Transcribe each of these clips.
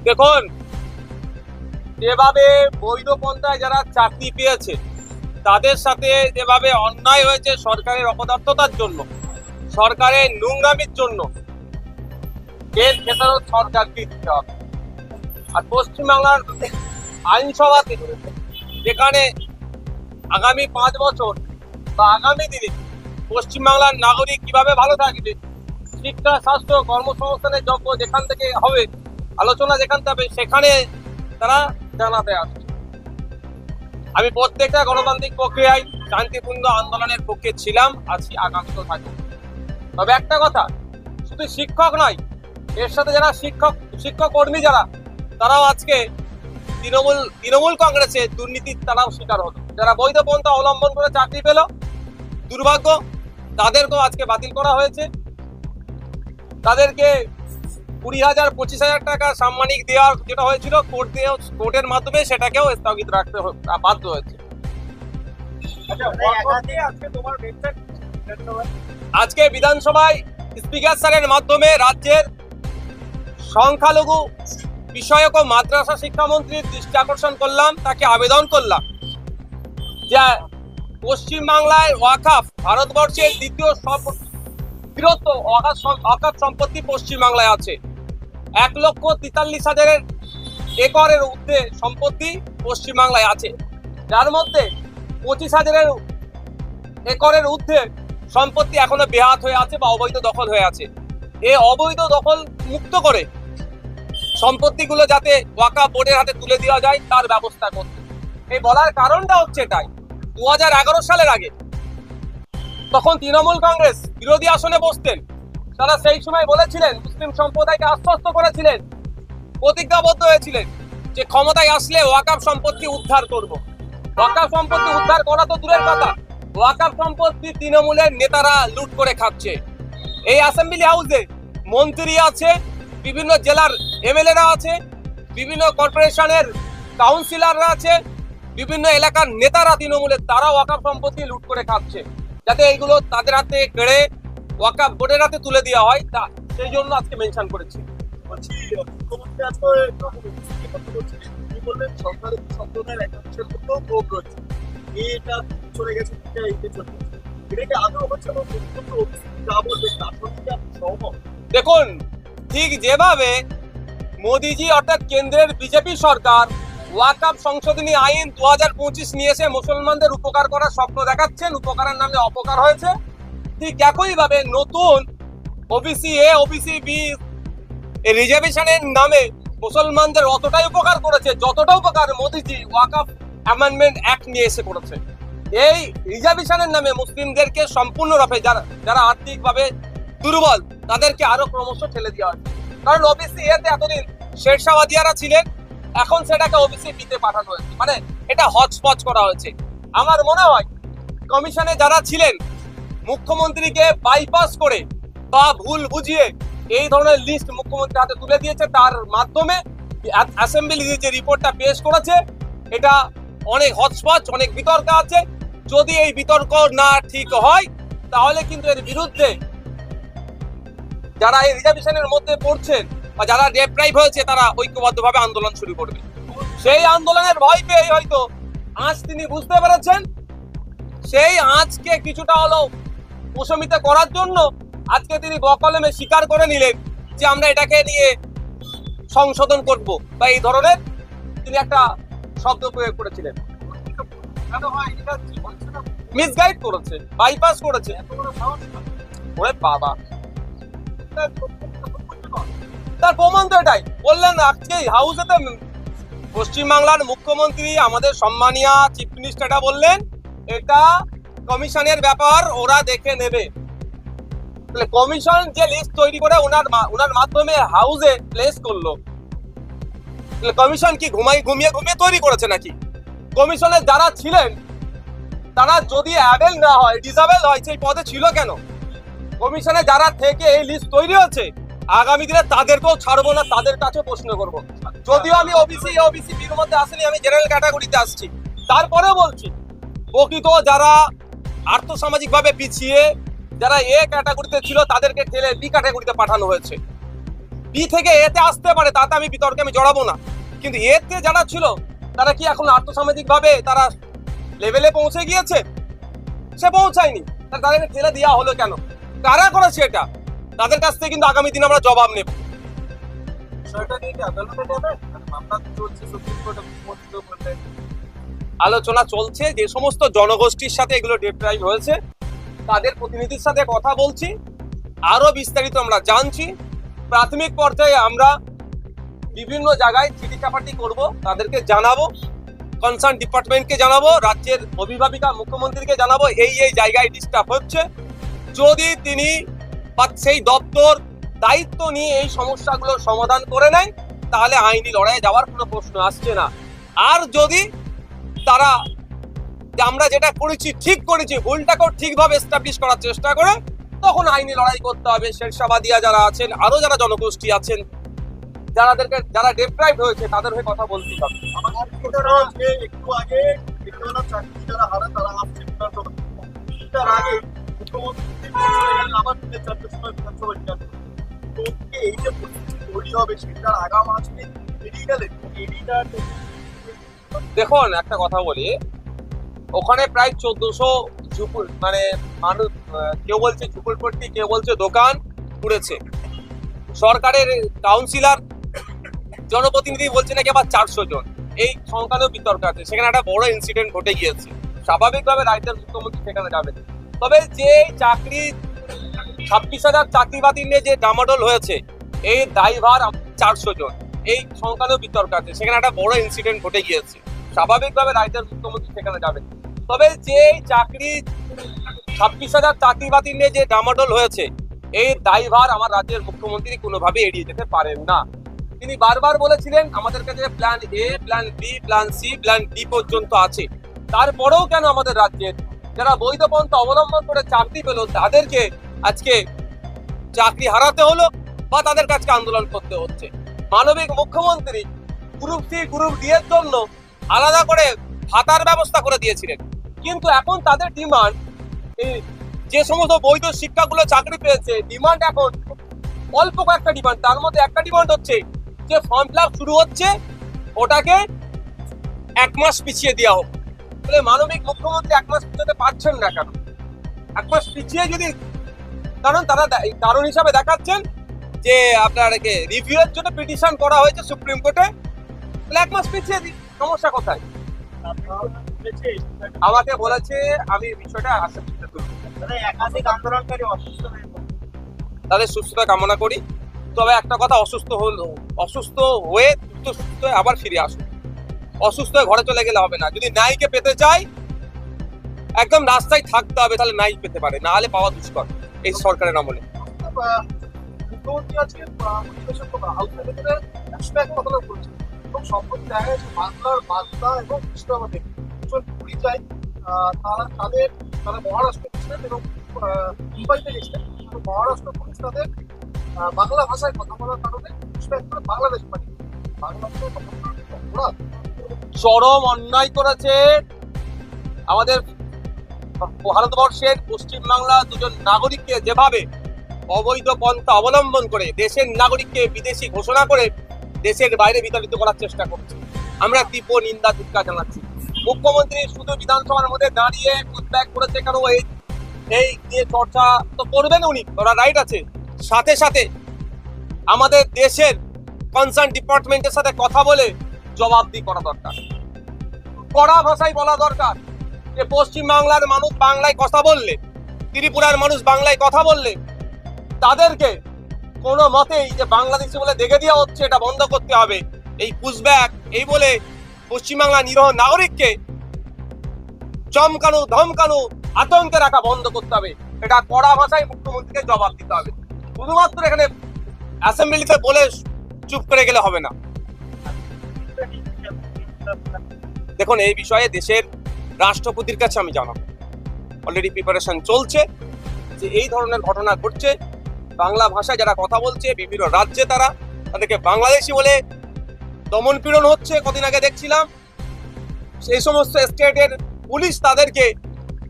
দেখুন, যেভাবে বৈধ পন্থায় যারা চাকরি পেয়েছে তাদের সাথে যেভাবে অন্যায় হয়েছে সরকারের অপদার্থতার জন্য, সরকারের নোংরামির জন্য, এর খেসারত সরকারকে দিতে হবে। আর পশ্চিমবাংলার আইনসভাতে যেখানে আগামী 5 বছর বা আগামী দিনে পশ্চিমবাংলার নাগরিক কিভাবে ভালো থাকবে, শিক্ষা, স্বাস্থ্য, কর্মসংস্থানের যোগ্য যেখান থেকে হবে, আলোচনা যেখান থেকে হবে, সেখানে তারা জানাতে আসছে। আমি প্রত্যেকটা গণতান্ত্রিক প্রক্রিয়ায় শান্তিপূর্ণ আন্দোলনের পক্ষে ছিলাম, আছি, আগামীতেও থাকবো। তবে একটা কথা, শুধু শিক্ষক নয়, এর সাথে যারা শিক্ষক কর্মী যারা, তারাও আজকে তৃণমূল কংগ্রেসের দুর্নীতির তারাও শিকার হলো। যারা বৈধ পন্থা অবলম্বন করে চাকরি পেল, দুর্ভাগ্য, তাদেরকেও আজকে বাতিল করা হয়েছে। তাদেরকে 20,000 25,000 টাকা সাম্মানিক দেওয়ার যেটা হয়েছিল কোর্টের মাধ্যমে, সেটাকেও স্থগিত রাখতে বাধ্য হয়েছে। আজকে বিধানসভায় স্পিকার স্যারের মাধ্যমে রাজ্যের সংখ্যালঘু বিষয়ক ও মাদ্রাসা শিক্ষামন্ত্রীর দৃষ্টি আকর্ষণ করলাম, তাকে আবেদন করলাম যে পশ্চিমবাংলায় ওয়াকাফ ভারতবর্ষের দ্বিতীয় বৃহত্তম ওয়াকাফ সম্পত্তি পশ্চিমবাংলায় আছে। 1,43,000 একরের ঊর্ধ্বে সম্পত্তি পশ্চিমবাংলায় আছে, যার মধ্যে 25,000 একরের ঊর্ধ্বে সম্পত্তি এখনো বেহাত হয়ে আছে বা অবৈধ দখল হয়ে আছে। এই অবৈধ দখল মুক্ত করে সম্পত্তিগুলো যাতে ওয়াকাফ বোর্ডের হাতে তুলে দেওয়া যায় তার ব্যবস্থা করতে। এই বলার কারণটা হচ্ছে এটাই, 2011 সালের আগে তখন তৃণমূল কংগ্রেস বিরোধী আসনে বসতেন, তারা সেই সময় বলেছিলেন, মুসলিম সম্প্রদায়কে আশ্বস্ত করেছিলেন, প্রতিজ্ঞাবদ্ধ হয়েছিলেন যে ক্ষমতায় আসলে ওয়াকাফ সম্পত্তি উদ্ধার করব। ওয়াকাফ সম্পত্তি উদ্ধার করা তো দূরের কথা, ওয়াকাফ সম্পত্তি তৃণমূলের নেতারা লুট করে খাচ্ছে। এই অ্যাসেম্বলি হাউসে মন্ত্রী আছে, বিভিন্ন জেলার এমএলএরা আছে, বিভিন্ন কর্পোরেশনের কাউন্সিলররা আছে, বিভিন্ন এলাকার নেতারা তৃণমূলের, তারা ওয়াকাফ সম্পত্তি লুট করে খাচ্ছে। যাতে এইগুলো তাদের হাতে কেড়ে ওয়াকাফ বোর্ডের হাতে তুলে দেওয়া হয়, তা সেই জন্য আজকে মেনশন করেছি। দেখুন, ঠিক যেভাবে মোদিজি অর্থাৎ কেন্দ্রের বিজেপি সরকার ওয়াকাফ সংশোধনী আইন 2025 নিয়ে এসে মুসলমানদের উপকার করার স্বপ্ন দেখাচ্ছেন, উপকারের নামে অপকার হয়েছে, ঠিক একইভাবে নতুন ওবিসি এ, ওবিসি বি রিজার্ভেশনের নামে মুসলমানদের অতটাই উপকার করেছে যতটা উপকার মোদিজি ওয়াকাফ অ্যামেন্ডমেন্ট অ্যাক্ট নিয়ে এসে করেছে। এই রিজার্ভেশনের নামে মুসলিমদেরকে সম্পূর্ণরূপে যারা আর্থিকভাবে দুর্বল তাদেরকে আরো ক্রমশ ঠেলে দেওয়া হয়েছে। কারণ ওবিসি এতে এতদিন শেরশাহওয়াদিয়ারা ছিলেন, এখন সেটাকে ওবিসি বিতে পাঠানো হয়েছে, মানে এটা হচপচ করা হয়েছে। আমার মনে হয় কমিশনে যারা ছিলেন মুখ্যমন্ত্রীকে বাইপাস করে বা ভুল বুঝিয়ে এই ধরনের লিস্ট মুখ্যমন্ত্রীর হাতে তুলে দিয়েছে, তার মাধ্যমে অ্যাসেম্বলি যে রিপোর্টটা পেশ করেছে এটা অনেক হচপচ, অনেক বিতর্ক আছে। যদি এই বিতর্ক না ঠিক হয় তাহলে কিন্তু এর বিরুদ্ধে যারা এই রিজার্ভেশনের মধ্যে পড়ছেন বা যারা ডেপ্রাইভ হয়েছে তারা ঐক্যবদ্ধভাবে আন্দোলন শুরু করবে। সেই আন্দোলনের ভয় পেয়ে হয়তো আজ তিনি বুঝতে পেরেছেন, সেই আজকে কিছুটা হলেও প্রশমিত করার জন্য আজকে তিনি বকলমে স্বীকার করে নিলেন যে আমরা এটাকে নিয়ে সংশোধন করব, বা এই ধরনের তিনি একটা শব্দ প্রয়োগ করেছিলেন। মিসগাইড করেছে, বাইপাস করেছে। ওরে বাবা, তার প্রমাণ তো এটাই বললেন আজকে হাউসেতে পশ্চিমবাংলার মুখ্যমন্ত্রী আমাদের সম্মানীয় চিফ মিনিস্টার বললেন এটা কমিশনের ব্যাপার, ওরা দেখে নেবে। কমিশন যে লিস্ট তৈরি করে ওনার মাধ্যমে হাউসে প্লেস করলো, কমিশন কি ঘুমিয়ে তৈরি করেছে নাকি? কমিশনে যারা ছিলেন তারা যদি অ্যাবেল না হয়, ডিসেবল হয়, সেই পদে ছিল কেন? কমিশনে যারা থেকে এই লিস্ট তৈরি হচ্ছে, আগামী দিনে তাদেরকেও ছাড়বো না, তাদের কাছে প্রশ্ন করব। যদিও আমি ওবিসি বির মধ্যে আসেনি, আমি জেনারেল ক্যাটাগরিতে আসছি, তারপরেও বলছি প্রকৃত যারা আর্থসামাজিক ভাবে পিছিয়ে, যারা এ ক্যাটাগরিতে ছিল তাদেরকে ঠেলে বি ক্যাটাগরিতে পাঠানো হয়েছে। বি থেকে এতে আসতে পারে, তাতে আমি বিতর্কে আমি জড়াবো না, কিন্তু এতে যারা ছিল তারা কি এখন আর্থসামাজিক ভাবে তারা লেভেলে পৌঁছে গিয়েছে? সে পৌঁছায়নি। তাদেরকে ঠেলে দেওয়া হলো কেন? কারা করেছে এটা? তাদের কাছ থেকে কিন্তু আগামী দিনে আমরা জবাব নেব। আলোচনা চলছে, যে সমস্ত জনগোষ্ঠীর সাথে এগুলো ডিপ্রাইভ হয়েছে তাদের প্রতিনিধির সাথে কথা বলছি, আরো বিস্তারিত আমরা জানছি। প্রাথমিক পর্যায়ে আমরা বিভিন্ন জায়গায় চিঠি চাপাটি করব, তাদেরকে জানাবো, কনসার্ন ডিপার্টমেন্টকে জানাবো, রাজ্যের অভিভাবিকা মুখ্যমন্ত্রীকে জানাবো এই জায়গায় ডিস্টার্ব হচ্ছে। যদি তিনি বা সেই দপ্তর দায়িত্ব নিয়ে এই সমস্যাগুলোর সমাধান করে নেয় তাহলে আইনি লড়াইয়ে যাওয়ার কোনো প্রশ্ন আসছে না। আর যদি তারা আমরা যেটা করেছি ঠিক করেছি ভুলটাকেও ঠিকভাবে এস্টাবলিশ করার চেষ্টা করে, তখন আইনি লড়াই করতে হবে। শেরশাবাদিয়া যারা আছেন, আরো যারা জনগোষ্ঠী আছেন, যারা ডেপ্রাইভ হয়েছে তাদের হয়ে কথা বলতে হবে। একটু আগে চাকরি যারা হারা তারা আসছে তার আগে মুখ্যমন্ত্রী আবার চারটের সময় বিধানসভা তো এই যে পরিস্থিতি তৈরি হবে সেটার আগাম আসবে এড়িয়ে গেলে দেখুন একটা কথা বলি, ওখানে প্রায় 1400 ঝুপুর মানে মানুষ, কেউ বলছে ঝুপুরপট্টি, কেউ বলছে দোকান পুড়েছে। সরকারের কাউন্সিলর জনপ্রতিনিধি বলছে নাকি আবার 400 জন। এই সংখ্যানেও বিতর্ক আছে, সেখানে একটা বড় ইনসিডেন্ট ঘটে গিয়েছে। স্বাভাবিকভাবে রাজ্যের মুখ্যমন্ত্রী সেখানে যাবেন, তবে যে চাকরি 26,000 চাকরি বাতিল নিয়ে যে ডামাডোল হয়েছে এই দায়ভার 400 জন। এই সংখ্যানেও বিতর্ক আছে, সেখানে একটা বড় ইনসিডেন্ট ঘটে গিয়েছে। স্বাভাবিকভাবে রাজ্যের মুখ্যমন্ত্রী সেখানে যাবেন, তবে যে চাকরি 26,000 চাকরি বাতিল নিয়ে যে ডামাডোল হয়েছে এই দায়ভার আমার রাজ্যের মুখ্যমন্ত্রী কোনোভাবে এড়িয়ে যেতে পারেন না। তিনি বারবার বলেছিলেন আমাদের কাছে plan A, plan B, plan C, plan D পর্যন্ত আছে। তারপরেও কেন আমাদের রাজ্যের যারা বৈধ পন্থা অবলম্বন করে চাকরি পেল তাদেরকে আজকে চাকরি হারাতে হলো বা তাদের কাছে আন্দোলন করতে হচ্ছে? মানবিক মুখ্যমন্ত্রী গ্রুপ সি গ্রুপ ডি এর জন্য আলাদা করে ভাতার ব্যবস্থা করে দিয়েছিলেন, কিন্তু এখন তাদের ডিমান্ড, যে সমস্ত বৈধ শিক্ষাগুলো চাকরি পেয়েছে ডিমান্ড এখন অল্প কয়েকটা ডিমান্ড। তার মধ্যে একটা ডিমান্ড হচ্ছে যে ফর্ম ফিল আপ শুরু হচ্ছে ওটাকে 1 মাস পিছিয়ে দেওয়া হোক। তাহলে মানবিক মুখ্যমন্ত্রী 1 মাস পিছাতে পারছেন না কেন? 1 মাস পিছিয়ে যদি, কারণ তারা কারণ হিসাবে দেখাচ্ছেন যে আপনার রিভিউ এর জন্য পিটিশন করা হয়েছে সুপ্রিম কোর্টে, তাহলে 1 মাস পিছিয়ে দিই, সমস্যা কোথায়? আমাকে বলেছে আমি বিষয়টা আশা করতে একাধিক আন্দোলনকারী অসুস্থ হয়ে তাদের সুস্থতা কামনা করি। তবে একটা কথা, অসুস্থ হয়ে সুস্থ হয়ে আবার ফিরে আসুন। অসুস্থ হয়ে ঘরে চলে গেলে হবে না। যদি নাইকে পেতে চাই একদম রাস্তায় থাকতে হবে, তাহলে নাই পেতে পারে, না হলে পাওয়া দুষ্কর এই সরকারের আমলে। মুখ্যমন্ত্রী আজকে হাউসের ভেতরে কথা বলছেন এবং সম্প্রতি দেখা গেছে বাংলার মালদা এবং মুর্শিদাবাদে দুজন পরিযায়ী তারা মহারাষ্ট্র ছিলেন এবং মুম্বাইতে গেছিলেন। মহারাষ্ট্র পুলিশ তাদের বাংলা ভাষায় কথা বলার কারণে বাংলাদেশ পাঠিয়ে চরম অন্যায় করেছে আমাদের ভারতবর্ষের পশ্চিমবাংলা দুজন নাগরিককে যেভাবে অবৈধ পন্থা অবলম্বন করে দেশের নাগরিককে বিদেশি ঘোষণা করে দেশের বাইরে বিতাড়িত করার চেষ্টা করছে। আমরা তীব্র নিন্দা ধিক্কার জানাচ্ছি। মুখ্যমন্ত্রী শুধু বিধানসভার মধ্যে দাঁড়িয়ে উদ্বেগ করেছে কেন এই নিয়ে চর্চা তো করবেন উনি, ওরা রাইট আছে। সাথে সাথে আমাদের দেশের কনসার্ন ডিপার্টমেন্টের সাথে কথা বলে জবাবদিহি করা দরকার, কড়া ভাষায় বলা দরকার যে পশ্চিমবাংলার মানুষ বাংলায় কথা বললে, ত্রিপুরার মানুষ বাংলায় কথা বললে তাদেরকে কোনো মতেই যে বাংলাদেশি বলে দেখে দেওয়া হচ্ছে এটা বন্ধ করতে হবে। এই পুশব্যাক এই বলে পশ্চিমবাংলার নিরহ নাগরিককে চমকানো, ধমকানো, আতঙ্কে রাখা বন্ধ করতে হবে। এটা কড়া ভাষায় মুখ্যমন্ত্রীকে জবাব দিতে হবে। শুধুমাত্র এখানে অ্যাসেম্বলিতে বলে চুপ করে গেলে হবে না। দেখুন, এই বিষয়ে দেশের রাষ্ট্রপতির কাছে আমি জানাবো, অলরেডি প্রিপারেশন চলছে যে এই ধরনের ঘটনা ঘটছে। বাংলা ভাষায় যারা কথা বলছে বিভিন্ন রাজ্যে তাদেরকে বাংলাদেশি বলে দমন পীড়ন হচ্ছে। কদিন আগে দেখছিলাম সেই সমস্ত স্টেটের পুলিশ তাদেরকে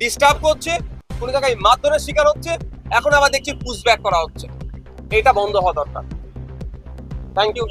ডিস্টার্ব করছে, কোনো জায়গায় মারধরের শিকার হচ্ছে। এখন আবার দেখছি পুশব্যাক করা হচ্ছে। এটা বন্ধ হওয়া দরকার। Thank you.